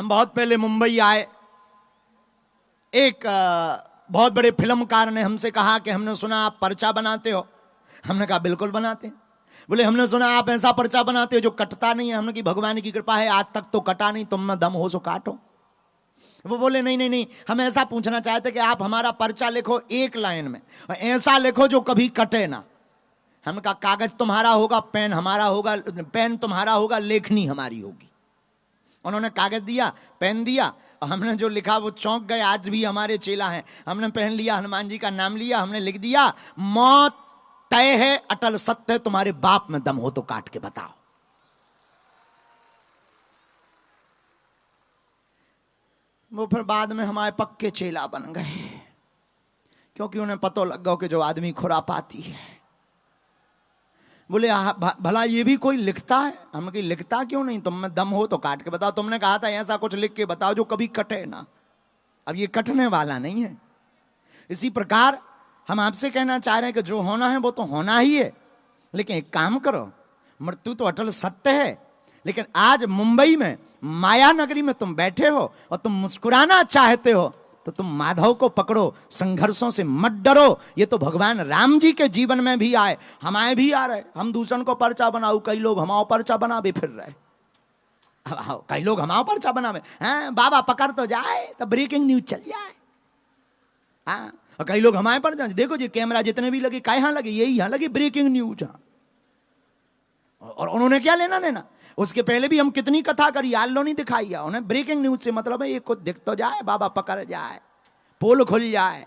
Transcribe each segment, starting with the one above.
हम बहुत पहले मुंबई आए, एक बहुत बड़े फिल्मकार ने हमसे कहा कि हमने सुना आप पर्चा बनाते हो। हमने कहा बिल्कुल बनाते हैं। बोले हमने सुना आप ऐसा पर्चा बनाते हो जो कटता नहीं है। हमने की भगवान की कृपा है आज तक तो कटा नहीं, तुम में दम हो सो काटो। वो बोले नहीं नहीं नहीं, हम ऐसा पूछना चाहते कि आप हमारा पर्चा लिखो एक लाइन में और ऐसा लिखो जो कभी कटे ना। हमने कहा कागज तुम्हारा होगा, पेन हमारा होगा, पेन तुम्हारा होगा, लेखनी हमारी होगी। उन्होंने कागज दिया, पेन दिया और हमने जो लिखा वो चौंक गए। आज भी हमारे चेला हैं। हमने पेन लिया, हनुमान जी का नाम लिया, हमने लिख दिया मौत तय है, अटल सत्य है, तुम्हारे बाप में दम हो तो काट के बताओ। वो फिर बाद में हमारे पक्के चेला बन गए, क्योंकि उन्हें पता लग गया कि जो आदमी खुरापाती है। बोले भला ये भी कोई लिखता है? हमने कहा लिखता क्यों नहीं, तुम में दम हो तो काट के बताओ। तुमने कहा था ऐसा कुछ लिख के बताओ जो कभी कटे ना। अब ये कटने वाला नहीं है। इसी प्रकार हम आपसे कहना चाह रहे हैं कि जो होना है वो तो होना ही है, लेकिन एक काम करो, मृत्यु तो अटल सत्य है। लेकिन आज मुंबई में माया नगरी में तुम बैठे हो और तुम मुस्कुराना चाहते हो तो तुम माधव को पकड़ो, संघर्षों से मत डरो। ये तो भगवान राम जी के जीवन में भी आए, हमारे भी आ रहे। हम दूसरों को पर्चा बनाओ, कई लोग हमारा पर्चा बना भी फिर रहे। कई लोग हमारा पर्चा बनावे हैं, बाबा पकड़ तो जाए तो ब्रेकिंग न्यूज चल जाए। हाँ, और कई लोग हमारे पर देखो जी कैमरा जितने भी लगे, कहाँ लगे, यही यहाँ लगे ब्रेकिंग न्यूज। और उन्होंने क्या लेना देना? उसके पहले भी हम कितनी कथा करी, आल्लो नहीं दिखाई है। उन्हें ब्रेकिंग न्यूज से मतलब है ये कुछ दिख तो जाए, बाबा पकड़ जाए, पोल खुल जाए,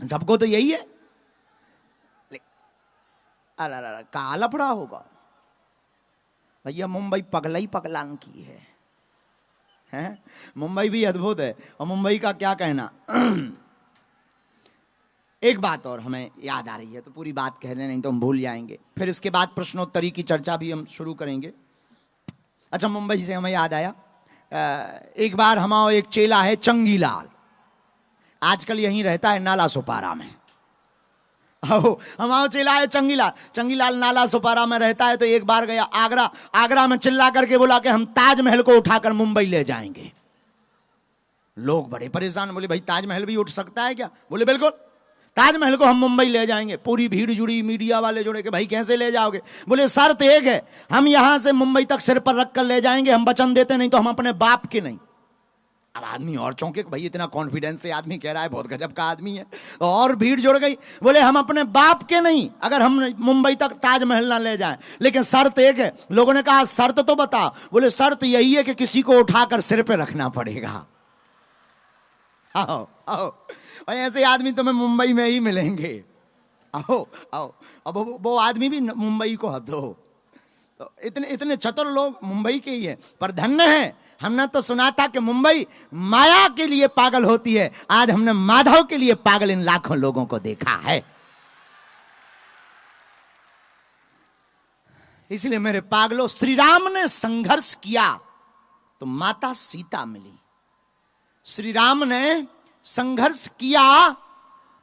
सबको तो यही है। अरे कहा लफड़ा होगा भैया। मुंबई पगला ही पगलान की है? मुंबई भी अद्भुत है। और मुंबई का क्या कहना। एक बात और हमें याद आ रही है, तो पूरी बात कहने नहीं तो हम भूल जाएंगे। फिर इसके बाद प्रश्नोत्तरी की चर्चा भी हम शुरू करेंगे। अच्छा, मुंबई से हमें याद आया, एक बार हमारा एक चेला है चंगीलाल, आजकल यहीं रहता है नाला सुपारा में। हमारा चेला है चंगीलाल। चंगीलाल नाला सुपारा में रहता है। तो एक बार गया आगरा, आगरा में चिल्ला करके बोला कि हम ताजमहल को उठाकर मुंबई ले जाएंगे। लोग बड़े परेशान, बोले भाई ताजमहल भी उठ सकता है क्या? बोले बिल्कुल, ताजमहल को हम मुंबई ले जाएंगे। पूरी भीड़ जुड़ी, मीडिया वाले जुड़े कि भाई कैसे ले जाओगे? बोले शर्त एक है, हम यहां से मुंबई तक सिर पर रखकर ले जाएंगे, हम वचन देते नहीं तो हम अपने बाप के नहीं। अब आदमी और चौंके, भाई इतना कॉन्फिडेंस से आदमी कह रहा है, बहुत गजब का आदमी है। और भीड़ जुड़ गई। बोले हम अपने बाप के नहीं, अगर हम मुंबई तक ताजमहल ना ले जाएं, लेकिन शर्त एक है। लोगों ने कहा शर्त तो बताओ। बोले शर्त यही है कि किसी को उठाकर सिर पे रखना पड़ेगा। आओ आओ, और ऐसे आदमी तुम्हें मुंबई में ही मिलेंगे। आओ आओ। अब वो आदमी भी मुंबई को हद हो। तो इतने इतने चतुर लोग मुंबई के ही है। पर धन्य है, हमने तो सुना था कि मुंबई माया के लिए पागल होती है। आज हमने माधव के लिए पागल इन लाखों लोगों को देखा है। इसलिए मेरे पागलों, श्री राम ने संघर्ष किया तो माता सीता मिली। श्री राम ने संघर्ष किया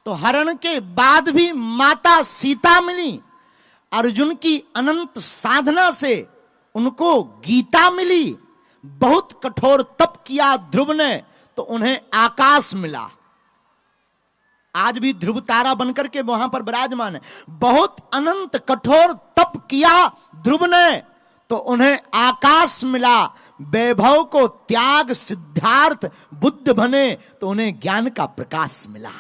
तो हरण के बाद भी माता सीता मिली। अर्जुन की अनंत साधना से उनको गीता मिली। बहुत कठोर तप किया ध्रुव ने तो उन्हें आकाश मिला। आज भी ध्रुव तारा बनकर के वहां पर विराजमान है। बहुत अनंत कठोर तप किया ध्रुव ने तो उन्हें आकाश मिला। वैभव को त्याग सिद्धार्थ बुद्ध बने तो उन्हें ज्ञान का प्रकाश मिला।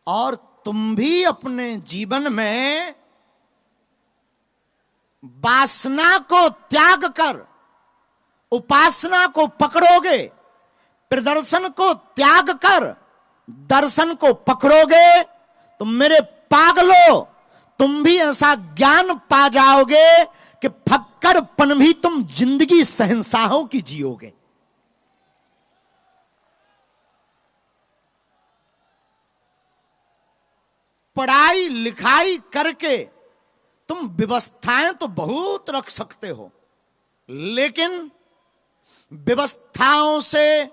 और तुम भी अपने जीवन में वासना को त्याग कर उपासना को पकड़ोगे, प्रदर्शन को त्याग कर दर्शन को पकड़ोगे, तो मेरे पागलो तुम भी ऐसा ज्ञान पा जाओगे कि फक्कड़पन भी तुम जिंदगी शहंशाहों की जियोगे। पढ़ाई लिखाई करके तुम व्यवस्थाएं तो बहुत रख सकते हो, लेकिन व्यवस्थाओं से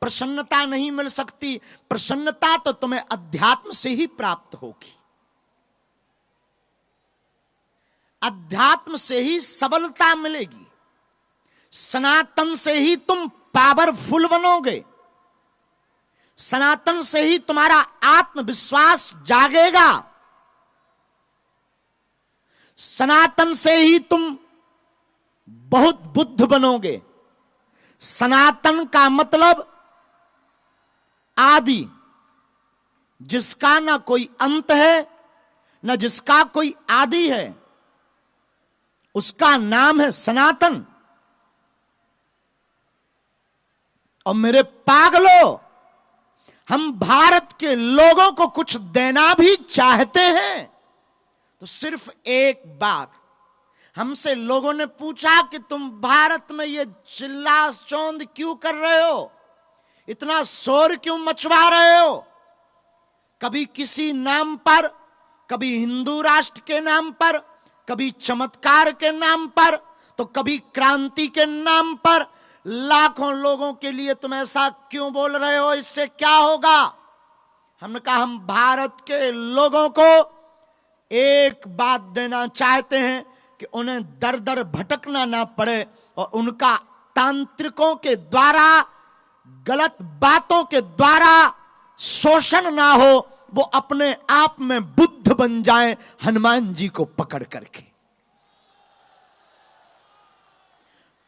प्रसन्नता नहीं मिल सकती। प्रसन्नता तो तुम्हें अध्यात्म से ही प्राप्त होगी। अध्यात्म से ही सबलता मिलेगी, सनातन से ही तुम पावरफुल बनोगे, सनातन से ही तुम्हारा आत्मविश्वास जागेगा, सनातन से ही तुम बहुत बुद्ध बनोगे। सनातन का मतलब आदि, जिसका ना कोई अंत है ना जिसका कोई आदि है, उसका नाम है सनातन। और मेरे पागलों, हम भारत के लोगों को कुछ देना भी चाहते हैं तो सिर्फ एक बात, हमसे लोगों ने पूछा कि तुम भारत में ये चिल्ला चौंध क्यों कर रहे हो, इतना शोर क्यों मचवा रहे हो, कभी किसी नाम पर, कभी हिंदू राष्ट्र के नाम पर, कभी चमत्कार के नाम पर, तो कभी क्रांति के नाम पर, लाखों लोगों के लिए तुम ऐसा क्यों बोल रहे हो, इससे क्या होगा। हमने कहा हम भारत के लोगों को एक बात देना चाहते हैं कि उन्हें दर दर भटकना ना पड़े और उनका तांत्रिकों के द्वारा, गलत बातों के द्वारा शोषण ना हो, वो अपने आप में बुद्ध बन जाएं हनुमान जी को पकड़ करके।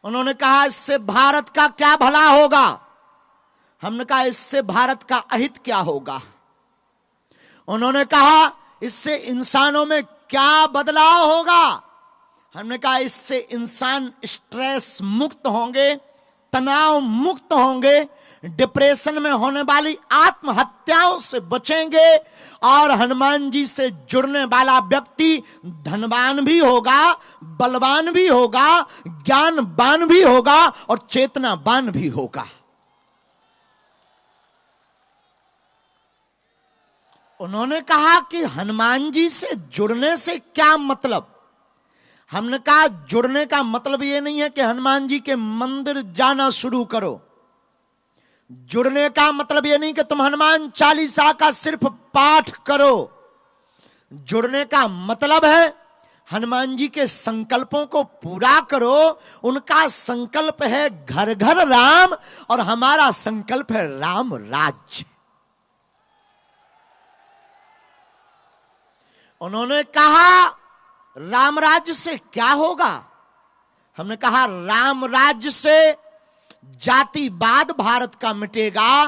उन्होंने कहा इससे भारत का क्या भला होगा, हमने कहा इससे भारत का अहित क्या होगा। उन्होंने कहा इससे इंसानों में क्या बदलाव होगा, हमने कहा इससे इंसान स्ट्रेस मुक्त होंगे, तनाव मुक्त होंगे, डिप्रेशन में होने वाली आत्महत्याओं से बचेंगे और हनुमान जी से जुड़ने वाला व्यक्ति धनवान भी होगा, बलवान भी होगा, ज्ञानवान भी होगा और चेतनावान भी होगा। उन्होंने कहा कि हनुमान जी से जुड़ने से क्या मतलब। हमने कहा जुड़ने का मतलब यह नहीं है कि हनुमान जी के मंदिर जाना शुरू करो, जुड़ने का मतलब यह नहीं कि तुम हनुमान चालीसा का सिर्फ पाठ करो, जुड़ने का मतलब है हनुमान जी के संकल्पों को पूरा करो। उनका संकल्प है घर घर राम और हमारा संकल्प है राम राज्य। उन्होंने कहा राम राज्य से क्या होगा, हमने कहा राम राज्य से जातिवाद भारत का मिटेगा,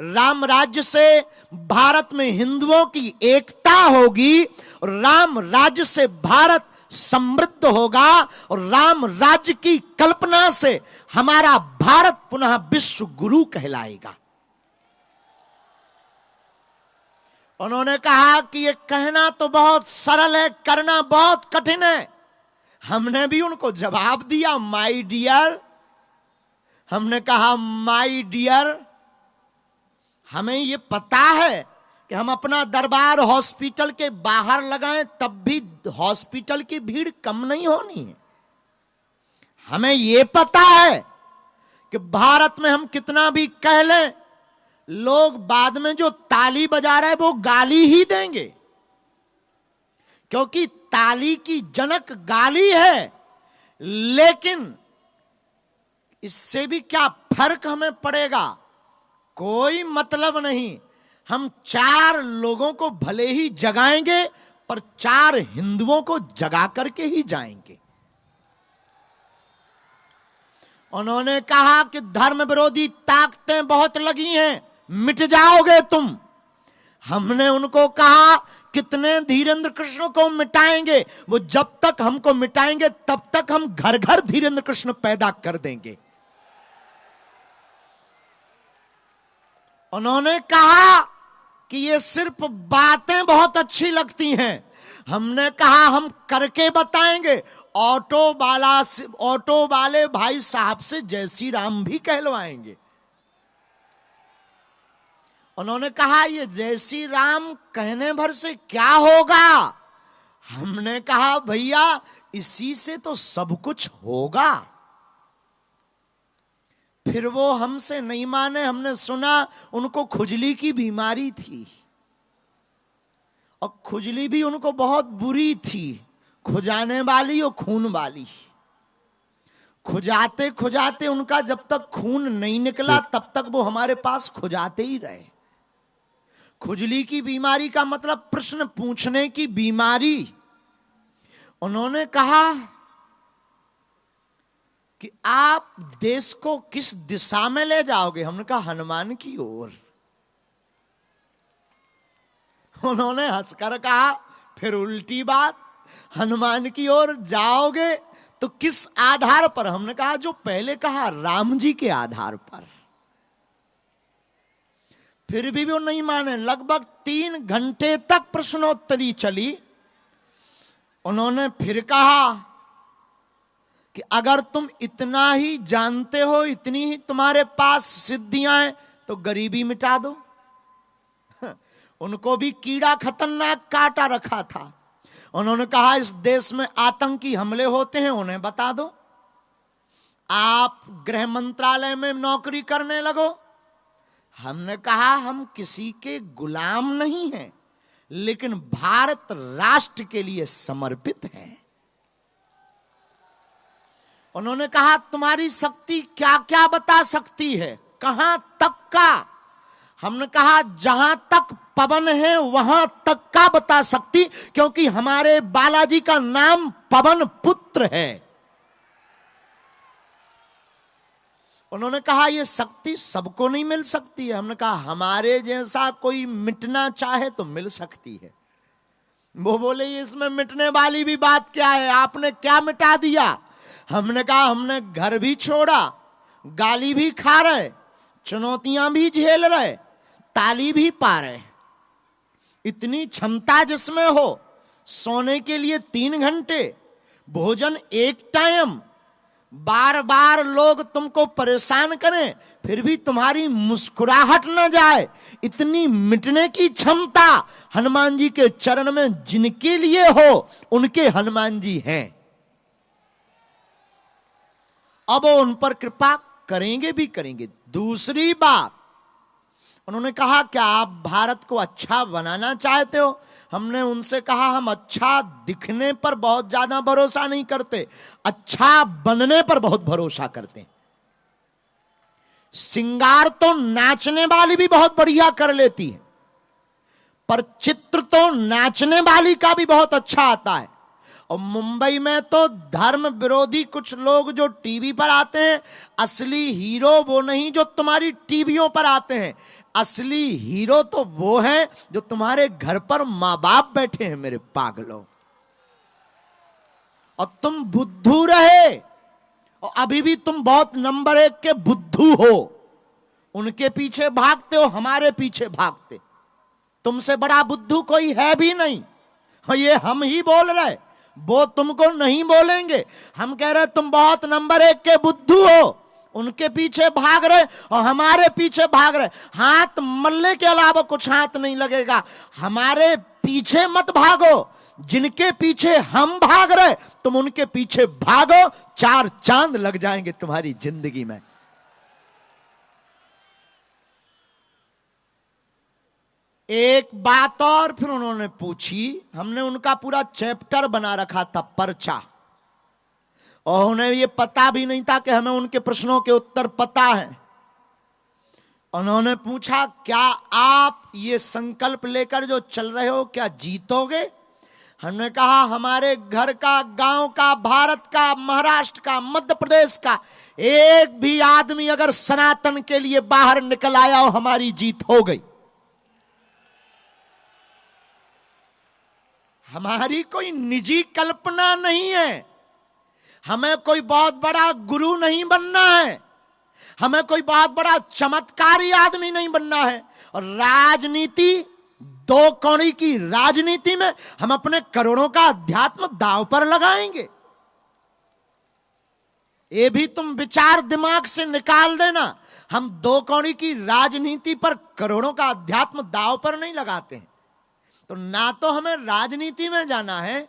राम राज्य से भारत में हिंदुओं की एकता होगी, राम राज्य से भारत समृद्ध होगा और राम राज्य की कल्पना से हमारा भारत पुनः विश्व गुरु कहलाएगा। उन्होंने कहा कि ये कहना तो बहुत सरल है, करना बहुत कठिन है। हमने भी उनको जवाब दिया माय डियर। हमने कहा माय डियर, हमें ये पता है कि हम अपना दरबार हॉस्पिटल के बाहर लगाएं तब भी हॉस्पिटल की भीड़ कम नहीं होनी है। हमें ये पता है कि भारत में हम कितना भी कह लें, लोग बाद में जो ताली बजा रहे हैं वो गाली ही देंगे, क्योंकि ताली की जनक गाली है। लेकिन इससे भी क्या फर्क हमें पड़ेगा, कोई मतलब नहीं। हम 4 लोगों को भले ही जगाएंगे पर 4 हिंदुओं को जगा करके ही जाएंगे। उन्होंने कहा कि धर्म विरोधी ताकतें बहुत लगी हैं, मिट जाओगे तुम। हमने उनको कहा कितने धीरेन्द्र कृष्ण को मिटाएंगे, वो जब तक हमको मिटाएंगे तब तक हम घर घर धीरेन्द्र कृष्ण पैदा कर देंगे। उन्होंने कहा कि ये सिर्फ बातें बहुत अच्छी लगती हैं। हमने कहा हम करके बताएंगे। ऑटो वाले भाई साहब से जय श्री राम भी कहलवाएंगे। उन्होंने कहा ये जय श्री राम कहने भर से क्या होगा। हमने कहा भैया इसी से तो सब कुछ होगा। फिर वो हमसे नहीं माने। हमने सुना उनको खुजली की बीमारी थी और खुजली भी उनको बहुत बुरी थी। खुजाने वाली और खून वाली। खुजाते खुजाते उनका जब तक खून नहीं निकला तब तक वो हमारे पास खुजाते ही रहे। खुजली की बीमारी का मतलब प्रश्न पूछने की बीमारी। उन्होंने कहा कि आप देश को किस दिशा में ले जाओगे? हमने कहा हनुमान की ओर। उन्होंने हंसकर कहा फिर उल्टी बात, हनुमान की ओर जाओगे तो किस आधार पर? हमने कहा जो पहले कहा, राम जी के आधार पर। फिर भी वो नहीं माने। लगभग 3 घंटे तक प्रश्नोत्तरी चली। उन्होंने फिर कहा कि अगर तुम इतना ही जानते हो, इतनी ही तुम्हारे पास सिद्धियां हैं, तो गरीबी मिटा दो। उनको भी कीड़ा खतरनाक काटा रखा था। उन्होंने कहा इस देश में आतंकी हमले होते हैं, उन्हें बता दो। आप गृह मंत्रालय में नौकरी करने लगो। हमने कहा हम किसी के गुलाम नहीं हैं, लेकिन भारत राष्ट्र के लिए समर्पित हैं। उन्होंने कहा तुम्हारी शक्ति क्या क्या बता सकती है, कहां तक का? हमने कहा जहां तक पवन है वहां तक का बता सकती, क्योंकि हमारे बालाजी का नाम पवन पुत्र है। उन्होंने कहा यह शक्ति सबको नहीं मिल सकती है। हमने कहा हमारे जैसा कोई मिटना चाहे तो मिल सकती है। वो बोले इसमें मिटने वाली भी बात क्या है, आपने क्या मिटा दिया? हमने कहा हमने घर भी छोड़ा, गाली भी खा रहे, चुनौतियां भी झेल रहे, ताली भी पा रहे। इतनी क्षमता जिसमें हो, सोने के लिए 3 घंटे, भोजन 1 टाइम, बार बार लोग तुमको परेशान करें फिर भी तुम्हारी मुस्कुराहट न जाए, इतनी मिटने की क्षमता हनुमान जी के चरण में जिनके लिए हो उनके हनुमान जी हैं। अब वो उन पर कृपा करेंगे भी करेंगे। दूसरी बात, उन्होंने कहा क्या आप भारत को अच्छा बनाना चाहते हो? हमने उनसे कहा हम अच्छा दिखने पर बहुत ज्यादा भरोसा नहीं करते, अच्छा बनने पर बहुत भरोसा करते हैं। सिंगार तो नाचने वाली भी बहुत बढ़िया कर लेती है, पर चित्र तो नाचने वाली का भी बहुत अच्छा आता है। और मुंबई में तो धर्म विरोधी कुछ लोग जो टीवी पर आते हैं, असली हीरो वो नहीं जो तुम्हारी टीवियों पर आते हैं, असली हीरो तो वो है जो तुम्हारे घर पर मां बाप बैठे हैं मेरे पागलों। और तुम बुद्धू रहे और अभी भी तुम बहुत नंबर 1 के बुद्धू हो, उनके पीछे भागते हो, हमारे पीछे भागते। तुमसे बड़ा बुद्धू कोई है भी नहीं। और ये हम ही बोल रहे, वो तुमको नहीं बोलेंगे। हम कह रहे तुम बहुत नंबर 1 के बुद्धू हो, उनके पीछे भाग रहे और हमारे पीछे भाग रहे। हाथ मलने के अलावा कुछ हाथ नहीं लगेगा। हमारे पीछे मत भागो, जिनके पीछे हम भाग रहे तुम उनके पीछे भागो, 4 चांद लग जाएंगे तुम्हारी जिंदगी में। एक बात और फिर उन्होंने पूछी, हमने उनका पूरा चैप्टर बना रखा था, पर्चा, और उन्हें ये पता भी नहीं था कि हमें उनके प्रश्नों के उत्तर पता है। उन्होंने पूछा क्या आप ये संकल्प लेकर जो चल रहे हो क्या जीतोगे? हमने कहा हमारे घर का, गांव का, भारत का, महाराष्ट्र का, मध्य प्रदेश का एक भी आदमी अगर सनातन के लिए बाहर निकल आया हो हमारी जीत हो गई। हमारी कोई निजी कल्पना नहीं है, हमें कोई बहुत बड़ा गुरु नहीं बनना है, हमें कोई बहुत बड़ा चमत्कारी आदमी नहीं बनना है। और राजनीति, 2 कौड़ी की राजनीति में हम अपने करोड़ों का अध्यात्म दांव पर लगाएंगे। ये भी तुम विचार दिमाग से निकाल देना। हम 2 कौड़ी की राजनीति पर करोड़ों का अध्यात्म दांव पर नहीं लगाते हैं। तो ना तो हमें राजनीति में जाना है,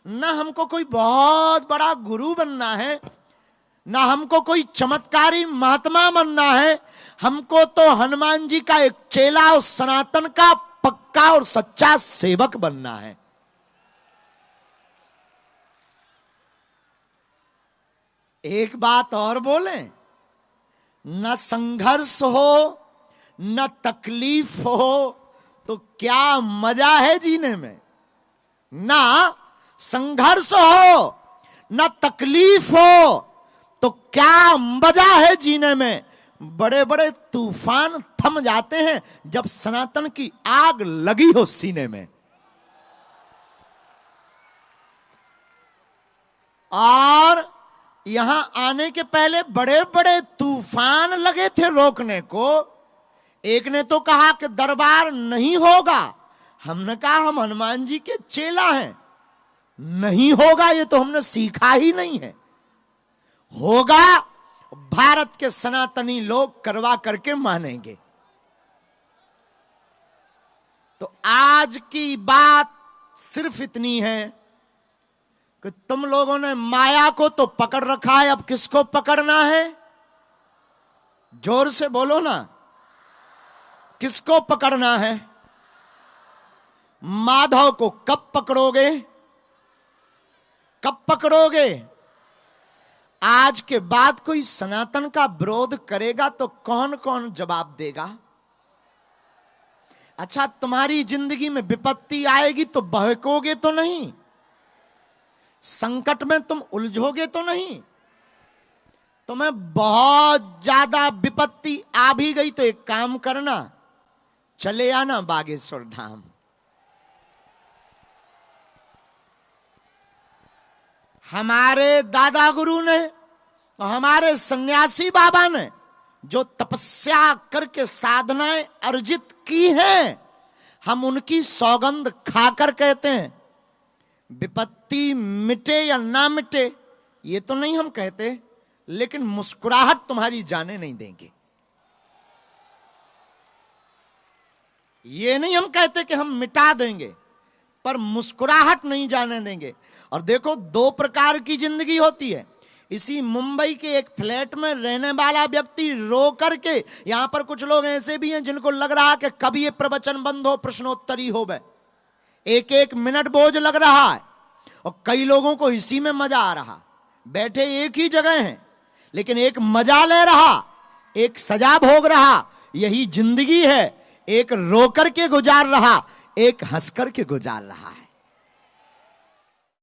ना हमको कोई बहुत बड़ा गुरु बनना है, ना हमको कोई चमत्कारी महात्मा बनना है। हमको तो हनुमान जी का एक चेला और सनातन का पक्का और सच्चा सेवक बनना है। एक बात और बोले, न संघर्ष हो न तकलीफ हो तो क्या मजा है जीने में। ना संघर्ष हो न तकलीफ हो तो क्या मजा है जीने में। बड़े बड़े तूफान थम जाते हैं जब सनातन की आग लगी हो सीने में। और यहां आने के पहले बड़े बड़े तूफान लगे थे रोकने को। एक ने तो कहा कि दरबार नहीं होगा, हमने कहा हम हनुमान जी के चेला हैं, नहीं होगा ये तो हमने सीखा ही नहीं है। होगा, भारत के सनातनी लोग करवा करके मानेंगे। तो आज की बात सिर्फ इतनी है कि तुम लोगों ने माया को तो पकड़ रखा है, अब किसको पकड़ना है? जोर से बोलो ना, किसको पकड़ना है? माधव को कब पकड़ोगे? कब पकड़ोगे? आज के बाद कोई सनातन का विरोध करेगा तो कौन कौन जवाब देगा? अच्छा, तुम्हारी जिंदगी में विपत्ति आएगी तो बहकोगे तो नहीं? संकट में तुम उलझोगे तो नहीं? तुम्हें बहुत ज्यादा विपत्ति आ भी गई तो एक काम करना, चले आना बागेश्वर धाम। हमारे दादा गुरु ने, हमारे सन्यासी बाबा ने जो तपस्या करके साधनाएं अर्जित की हैं, हम उनकी सौगंध खाकर कहते हैं विपत्ति मिटे या ना मिटे ये तो नहीं हम कहते, लेकिन मुस्कुराहट तुम्हारी जाने नहीं देंगे। ये नहीं हम कहते कि हम मिटा देंगे, पर मुस्कुराहट नहीं जाने देंगे। और देखो, दो प्रकार की जिंदगी होती है। इसी मुंबई के एक फ्लैट में रहने वाला व्यक्ति रो करके, यहां पर कुछ लोग ऐसे भी हैं जिनको लग रहा कि कभी ये प्रवचन बंद हो, प्रश्नोत्तरी हो गए, एक एक मिनट बोझ लग रहा है। और कई लोगों को इसी में मजा आ रहा, बैठे एक ही जगह हैं लेकिन एक मजा ले रहा, एक सजा भोग रहा। यही जिंदगी है, एक रो करके गुजार रहा, एक हंस करके गुजार रहा है।